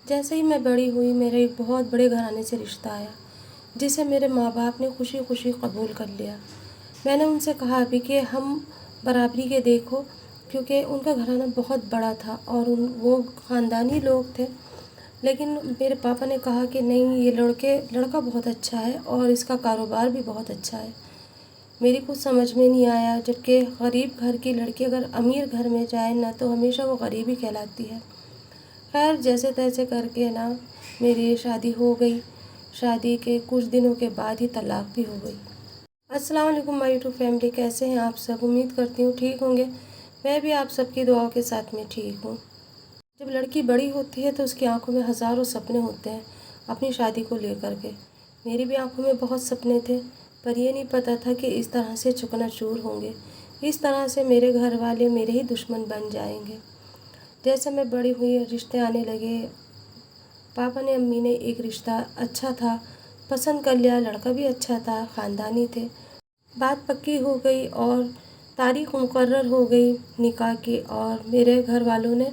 जैसे ही मैं बड़ी हुई मेरे एक बहुत बड़े घराने से रिश्ता आया, जिसे मेरे माँ बाप ने खुशी खुशी कबूल कर लिया। मैंने उनसे कहा भी कि हम बराबरी के देखो, क्योंकि उनका घराना बहुत बड़ा था और वो ख़ानदानी लोग थे। लेकिन मेरे पापा ने कहा कि नहीं, ये लड़का बहुत अच्छा है और इसका कारोबार भी बहुत अच्छा है। मेरी कुछ समझ में नहीं आया, जबकि गरीब घर की लड़की अगर अमीर घर में जाए ना तो हमेशा वो गरीब ही कहलाती है। खैर, जैसे तैसे करके ना मेरी शादी हो गई। शादी के कुछ दिनों के बाद ही तलाक भी हो गई। अस्सलाम वालेकुम माय यूट्यूब फैमिली, कैसे हैं आप सब? उम्मीद करती हूँ ठीक होंगे। मैं भी आप सबकी दुआओं के साथ में ठीक हूँ। जब लड़की बड़ी होती है तो उसकी आंखों में हज़ारों सपने होते हैं अपनी शादी को लेकर के। मेरी भी आंखों में बहुत सपने थे, पर ये नहीं पता था कि इस तरह से चकनाचूर होंगे। इस तरह से मेरे घर वाले मेरे ही दुश्मन बन जाएंगे। जैसे मैं बड़ी हुई, रिश्ते आने लगे। पापा ने, अम्मी ने एक रिश्ता अच्छा था पसंद कर लिया। लड़का भी अच्छा था, ख़ानदानी थे। बात पक्की हो गई और तारीख मुकर्रर हो गई निकाह की। और मेरे घर वालों ने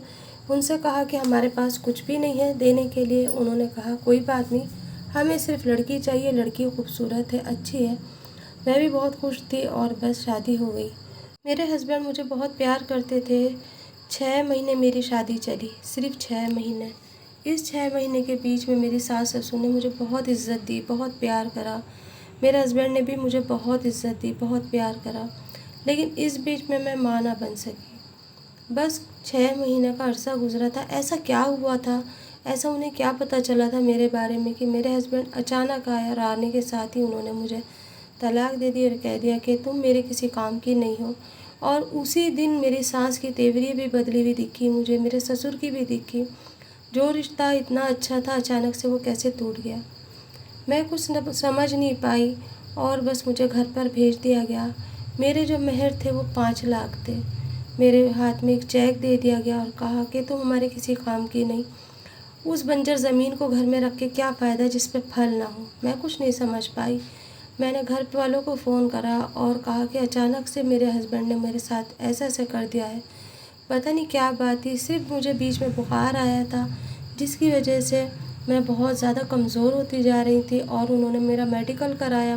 उनसे कहा कि हमारे पास कुछ भी नहीं है देने के लिए। उन्होंने कहा कोई बात नहीं, हमें सिर्फ लड़की चाहिए, लड़की खूबसूरत है, अच्छी है। मैं भी बहुत खुश थी और बस शादी हो गई। मेरे हस्बैंड मुझे बहुत प्यार करते थे। 6 महीने मेरी शादी चली, सिर्फ 6 महीने। इस 6 महीने के बीच में मेरी सास ससुर ने मुझे बहुत इज़्ज़त दी, बहुत प्यार करा। मेरे हस्बैंड ने भी मुझे बहुत इज़्ज़त दी, बहुत प्यार करा। लेकिन इस बीच में मैं माँ ना बन सकी। बस 6 महीने का अरसा गुजरा था। ऐसा क्या हुआ था, ऐसा उन्हें क्या पता चला था मेरे बारे में कि मेरे हस्बैंड अचानक आया और आने के साथ ही उन्होंने मुझे तलाक दे दी और कह दिया कि तुम मेरे किसी काम की नहीं हो। और उसी दिन मेरी सास की तेवरी भी बदली हुई दिखी मुझे, मेरे ससुर की भी दिखी। जो रिश्ता इतना अच्छा था अचानक से वो कैसे टूट गया, मैं कुछ समझ नहीं पाई। और बस मुझे घर पर भेज दिया गया। मेरे जो मेहर थे वो 5 लाख थे। मेरे हाथ में एक चेक दे दिया गया और कहा कि तुम हमारे किसी काम की नहीं। उस बंजर ज़मीन को घर में रख के क्या फ़ायदा जिस पे फल ना हो। मैं कुछ नहीं समझ पाई। मैंने घर वालों को फ़ोन करा और कहा कि अचानक से मेरे हस्बैंड ने मेरे साथ ऐसा ऐसा कर दिया है। पता नहीं क्या बात थी, सिर्फ मुझे बीच में बुखार आया था जिसकी वजह से मैं बहुत ज़्यादा कमज़ोर होती जा रही थी। और उन्होंने मेरा मेडिकल कराया,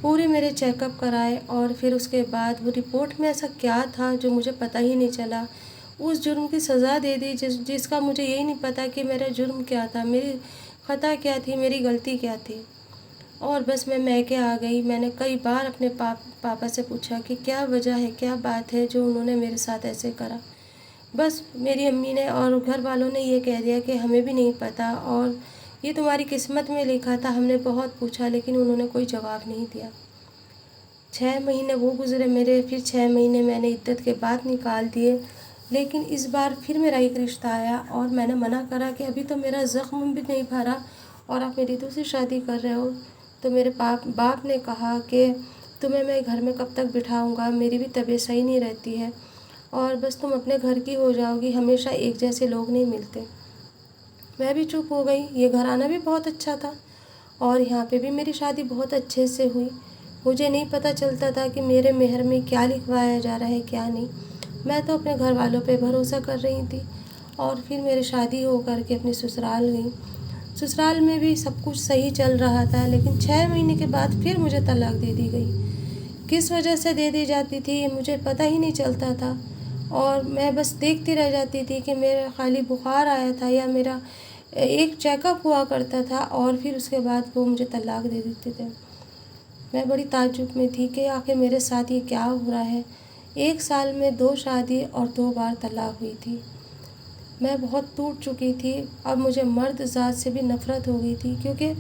पूरे मेरे चेकअप कराए। और फिर उसके बाद वो रिपोर्ट में ऐसा क्या था जो मुझे पता ही नहीं चला, उस जुर्म की सज़ा दे दी जिसका मुझे यही नहीं पता कि मेरा जुर्म क्या था, मेरी ख़ता क्या थी, मेरी गलती क्या थी। और बस मैं मैके आ गई। मैंने कई बार अपने पापा से पूछा कि क्या वजह है, क्या बात है जो उन्होंने मेरे साथ ऐसे करा। बस मेरी अम्मी ने और घर वालों ने ये कह दिया कि हमें भी नहीं पता और ये तुम्हारी किस्मत में लिखा था। हमने बहुत पूछा लेकिन उन्होंने कोई जवाब नहीं दिया। 6 महीने वो गुज़रे मेरे, फिर 6 महीने मैंने इद्दत के बाद निकाल दिए। लेकिन इस बार फिर मेरा एक रिश्ता आया और मैंने मना करा कि अभी तो मेरा ज़ख्म भी नहीं भरा और आप मेरी दूसरी शादी कर रहे हो। तो मेरे बाप ने कहा कि तुम्हें मैं घर में कब तक बिठाऊंगा, मेरी भी तबीयत सही नहीं रहती है और बस तुम अपने घर की हो जाओगी, हमेशा एक जैसे लोग नहीं मिलते। मैं भी चुप हो गई। ये घराना भी बहुत अच्छा था और यहाँ पे भी मेरी शादी बहुत अच्छे से हुई। मुझे नहीं पता चलता था कि मेरे मेहर में क्या लिखवाया जा रहा है क्या नहीं। मैं तो अपने घर वालों पे भरोसा कर रही थी। और फिर मेरी शादी हो कर के अपने ससुराल गई। ससुराल में भी सब कुछ सही चल रहा था, लेकिन 6 महीने के बाद फिर मुझे तलाक दे दी गई। किस वजह से दे दी जाती थी ये मुझे पता ही नहीं चलता था। और मैं बस देखती रह जाती थी कि मेरा खाली बुखार आया था या मेरा एक चेकअप हुआ करता था और फिर उसके बाद वो मुझे तलाक दे देते थे। मैं बड़ी ताज्जुब में थी कि आखिर मेरे साथ ये क्या हो रहा है। 1 साल में 2 शादी और 2 बार तलाक हुई थी। मैं बहुत टूट चुकी थी। अब मुझे मर्द ज़ात से भी नफ़रत हो गई थी, क्योंकि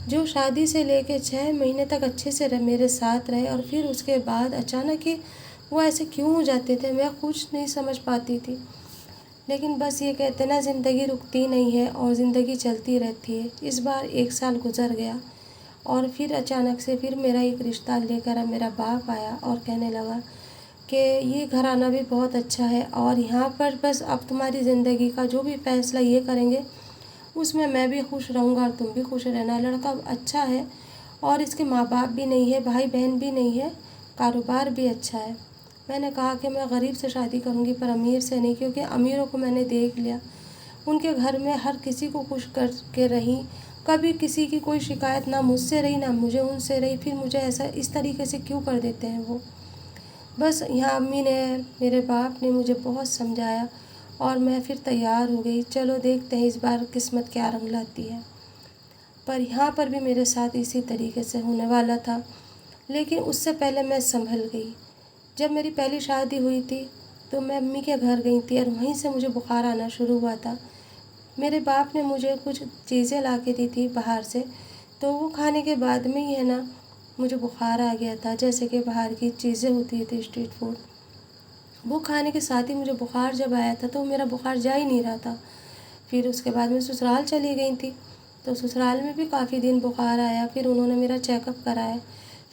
जो शादी से लेके 6 महीने तक अच्छे से मेरे साथ रहे और फिर उसके बाद अचानक ही वो ऐसे क्यों हो जाते थे, मैं कुछ नहीं समझ पाती थी। लेकिन बस ये कहते ना, ज़िंदगी रुकती नहीं है और ज़िंदगी चलती रहती है। इस बार 1 साल गुज़र गया और फिर अचानक से फिर मेरा एक रिश्ता लेकर मेरा बाप आया और कहने लगा कि ये घराना भी बहुत अच्छा है और यहाँ पर बस अब तुम्हारी ज़िंदगी का जो भी फ़ैसला ये करेंगे उसमें मैं भी खुश रहूँगा और तुम भी खुश रहना। लड़का अच्छा है और इसके माँ बाप भी नहीं है, भाई बहन भी नहीं है, कारोबार भी अच्छा है। मैंने कहा कि मैं गरीब से शादी करूँगी पर अमीर से नहीं, क्योंकि अमीरों को मैंने देख लिया, उनके घर में हर किसी को खुश करके रही, कभी किसी की कोई शिकायत ना मुझसे रही ना मुझे उनसे रही। फिर मुझे ऐसा इस तरीके से क्यों कर देते हैं वो। बस यहाँ अम्मी ने, मेरे बाप ने मुझे बहुत समझाया और मैं फिर तैयार हो गई। चलो देखते हैं इस बार किस्मत क्या रंग लाती है। पर यहाँ पर भी मेरे साथ इसी तरीके से होने वाला था, लेकिन उससे पहले मैं संभल गई। जब मेरी पहली शादी हुई थी तो मैं अम्मी के घर गई थी और वहीं से मुझे बुखार आना शुरू हुआ था। मेरे बाप ने मुझे कुछ चीज़ें ला के दी थी बाहर से, तो वो खाने के बाद में ही है ना मुझे बुखार आ गया था। जैसे कि बाहर की चीज़ें होती थी स्ट्रीट फूड, वो खाने के साथ ही मुझे बुखार जब आया था तो मेरा बुखार जा ही नहीं रहा था। फिर उसके बाद मैं ससुराल चली गई थी, तो ससुराल में भी काफ़ी दिन बुखार आया। फिर उन्होंने मेरा चेकअप कराया।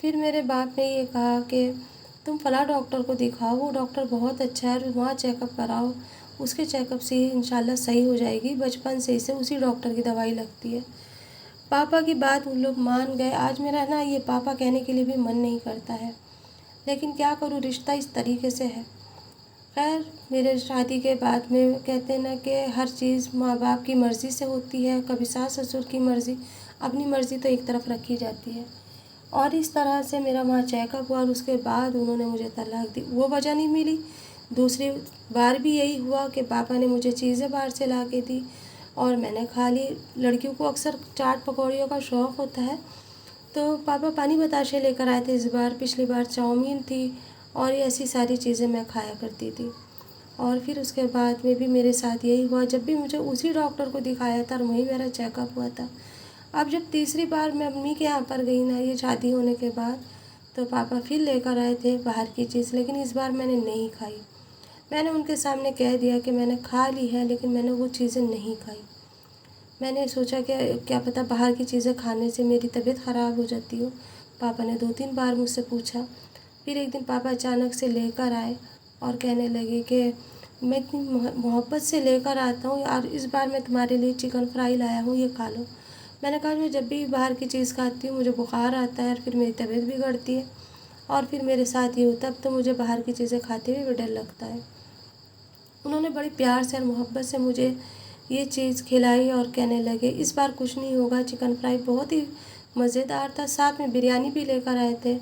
फिर मेरे बाप ने ये कहा कि तुम फलां डॉक्टर को दिखाओ, वो डॉक्टर बहुत अच्छा है और वहाँ चेकअप कराओ, उसके चेकअप से ही इंशाल्लाह सही हो जाएगी। बचपन से इसे उसी डॉक्टर की दवाई लगती है। पापा की बात उन लोग मान गए। आज मेरा ना ये पापा कहने के लिए भी मन नहीं करता है, लेकिन क्या करूँ, रिश्ता इस तरीके से है। खैर, मेरे शादी के बाद में कहते हैं ना कि हर चीज़ माँ बाप की मर्ज़ी से होती है, कभी सास ससुर की मर्ज़ी, अपनी मर्ज़ी तो एक तरफ रखी जाती है। और इस तरह से मेरा वहाँ चेकअप हुआ और उसके बाद उन्होंने मुझे तलाक दी। वो वजह नहीं मिली। दूसरी बार भी यही हुआ कि पापा ने मुझे चीज़ें बाहर से ला के दी और मैंने खा ली। लड़कियों को अक्सर चाट पकौड़ियों का शौक़ होता है, तो पापा पानी बताशे लेकर आए थे इस बार। पिछली बार चाउमीन थी और ये ऐसी सारी चीज़ें मैं खाया करती थी। और फिर उसके बाद में भी मेरे साथ यही हुआ, जब भी मुझे उसी डॉक्टर को दिखाया था और वहीं मेरा चेकअप हुआ था। अब जब तीसरी बार मैं अम्मी के यहाँ पर गई ना, ये शादी होने के बाद, तो पापा फिर लेकर आए थे बाहर की चीज़, लेकिन इस बार मैंने नहीं खाई। मैंने उनके सामने कह दिया कि मैंने खा ली है, लेकिन मैंने वो चीज़ें नहीं खाई। मैंने सोचा कि क्या पता बाहर की चीज़ें खाने से मेरी तबीयत ख़राब हो जाती हो। पापा ने 2-3 बार मुझसे पूछा। फिर एक दिन पापा अचानक से लेकर आए और कहने लगे कि मैं इतनी मोहब्बत से लेकर आता हूँ और इस बार मैं तुम्हारे लिए चिकन फ्राई लाया हूँ, ये खा लो। मैंने कहा मैं जब भी बाहर की चीज़ खाती हूँ मुझे बुखार आता है और फिर मेरी तबीयत बिगड़ती है और फिर मेरे साथ ये होता है। अब तो मुझे बाहर की चीज़ें खाते हुए भी डर लगता है। उन्होंने बड़ी प्यार से और मोहब्बत से मुझे ये चीज़ खिलाई और कहने लगे इस बार कुछ नहीं होगा। चिकन फ्राई बहुत ही मज़ेदार था, साथ में बिरयानी भी लेकर आए थे।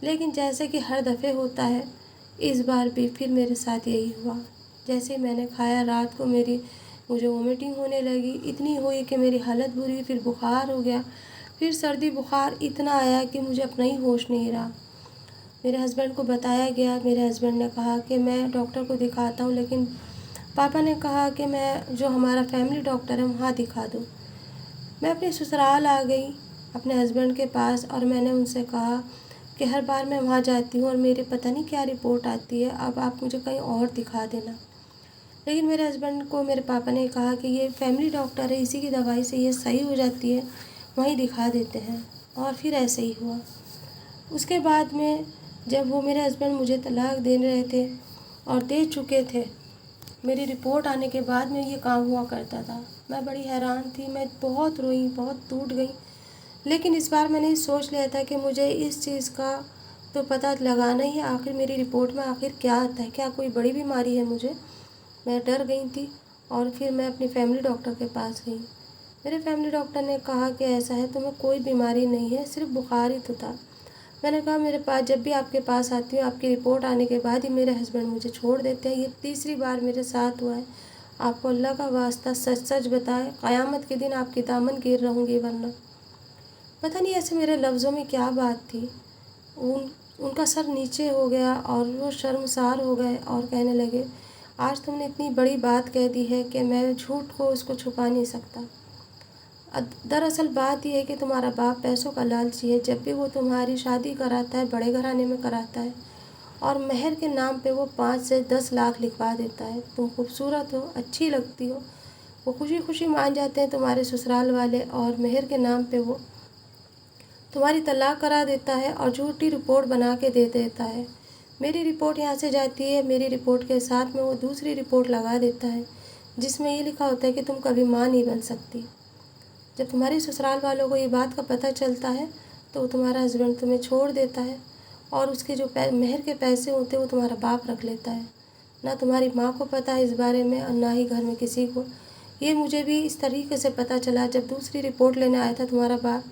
लेकिन जैसे कि हर दफ़े होता है, इस बार भी फिर मेरे साथ यही हुआ। जैसे मैंने खाया, रात को मुझे वोमिटिंग होने लगी, इतनी हुई कि मेरी हालत बुरी हुई। फिर बुखार हो गया, फिर सर्दी बुखार इतना आया कि मुझे अपना ही होश नहीं रहा। मेरे हस्बैंड को बताया गया। मेरे हस्बैंड ने कहा कि मैं डॉक्टर को दिखाता हूँ, लेकिन पापा ने कहा कि मैं जो हमारा फैमिली डॉक्टर है वहाँ दिखा दूँ। मैं अपने ससुराल आ गई अपने हस्बैंड के पास और मैंने उनसे कहा कि हर बार मैं वहाँ जाती हूँ और मेरे पता नहीं क्या रिपोर्ट आती है, अब आप मुझे कहीं और दिखा देना। लेकिन मेरे हस्बैंड को मेरे पापा ने कहा कि ये फैमिली डॉक्टर है, इसी की दवाई से ये सही हो जाती है, वहीं दिखा देते हैं। और फिर ऐसे ही हुआ। उसके बाद में जब वो मेरे हस्बैंड मुझे तलाक दे रहे थे और दे चुके थे, मेरी रिपोर्ट आने के बाद में ये काम हुआ करता था। मैं बड़ी हैरान थी, मैं बहुत रोई, बहुत टूट गई। लेकिन इस बार मैंने सोच लिया था कि मुझे इस चीज़ का तो पता लगाना ही है, आखिर मेरी रिपोर्ट में आखिर क्या आता है, क्या कोई बड़ी बीमारी है मुझे। मैं डर गई थी और फिर मैं अपनी फैमिली डॉक्टर के पास गई। मेरे फैमिली डॉक्टर ने कहा कि ऐसा है, तुम्हें कोई बीमारी नहीं है, सिर्फ बुखार ही तो था। मैंने कहा मेरे पास जब भी आपके पास आती हूँ, आपकी रिपोर्ट आने के बाद ही मेरे हस्बैंड मुझे छोड़ देते हैं। ये तीसरी बार मेरे साथ हुआ है। आपको अल्लाह का वास्ता सच सच बताए, क़यामत के दिन आपकी दामन गिर रहूँगी वरना। पता नहीं ऐसे मेरे लफ्ज़ों में क्या बात थी। उनका सर नीचे हो गया और वो शर्मसार हो गए और कहने लगे आज तुमने इतनी बड़ी बात कह दी है कि मैं झूठ को उसको छुपा नहीं सकता। दरअसल बात यह है कि तुम्हारा बाप पैसों का लालची है। जब भी वो तुम्हारी शादी कराता है, बड़े घराने में कराता है और मेहर के नाम पे वो 5 से 10 लाख लिखवा देता है। तुम खूबसूरत हो, अच्छी लगती हो, वो खुशी खुशी मान जाते हैं तुम्हारे ससुराल वाले और मेहर के नाम पे वो तुम्हारी तलाक करा देता है और झूठी रिपोर्ट बना के दे देता है। मेरी रिपोर्ट यहाँ से जाती है, मेरी रिपोर्ट के साथ में वो दूसरी रिपोर्ट लगा देता है जिसमें ये लिखा होता है कि तुम कभी माँ नहीं बन सकती। जब तुम्हारे ससुराल वालों को ये बात का पता चलता है तो तुम्हारा हस्बैंड तुम्हें छोड़ देता है और उसके जो मेहर के पैसे होते हैं वो तुम्हारा बाप रख लेता है। ना तुम्हारी माँ को पता है इस बारे में और ना ही घर में किसी को। ये मुझे भी इस तरीके से पता चला जब दूसरी रिपोर्ट लेने आया था तुम्हारा बाप।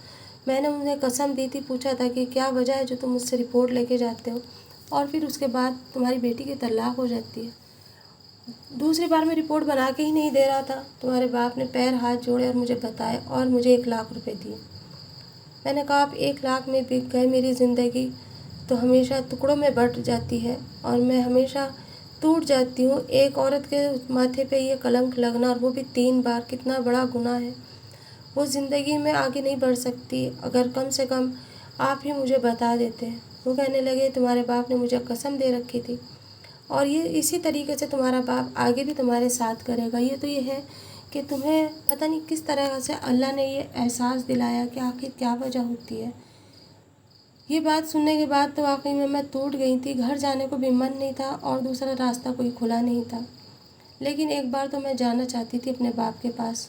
मैंने उन्हें कसम दी थी, पूछा था कि क्या वजह है जो तुम मुझसे रिपोर्ट लेके जाते हो, और फिर उसके बाद तुम्हारी बेटी की तलाक हो जाती है। दूसरी बार मैं रिपोर्ट बना के ही नहीं दे रहा था, तुम्हारे बाप ने पैर हाथ जोड़े और मुझे बताए और मुझे 1 लाख रुपए दिए। मैंने कहा आप 1 लाख में बिक गए, मेरी ज़िंदगी तो हमेशा टुकड़ों में बट जाती है और मैं हमेशा टूट जाती हूँ। एक औरत के माथे पे ये कलंक लगना, और वो भी 3 बार, कितना बड़ा गुनाह है। वो ज़िंदगी में आगे नहीं बढ़ सकती अगर कम से कम आप ही मुझे बता देते। वो कहने लगे तुम्हारे बाप ने मुझे कसम दे रखी थी, और ये इसी तरीके से तुम्हारा बाप आगे भी तुम्हारे साथ करेगा। ये है कि तुम्हें पता नहीं किस तरह से अल्लाह ने ये एहसास दिलाया कि आखिर क्या वजह होती है। ये बात सुनने के बाद तो वाकई में मैं टूट गई थी। घर जाने को भी मन नहीं था और दूसरा रास्ता कोई खुला नहीं था। लेकिन एक बार तो मैं जाना चाहती थी अपने बाप के पास।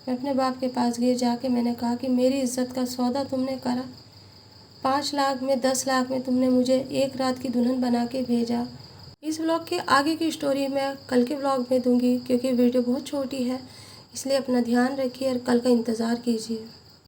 मैं अपने बाप के पास गई, जाके मैंने कहा कि मेरी इज़्ज़त का सौदा तुमने करा। 5 लाख में, 10 लाख में तुमने मुझे एक रात की दुल्हन बना के भेजा। इस व्लॉग के आगे की स्टोरी मैं कल के व्लॉग में दूंगी, क्योंकि वीडियो बहुत छोटी है। इसलिए अपना ध्यान रखिए और कल का इंतज़ार कीजिए।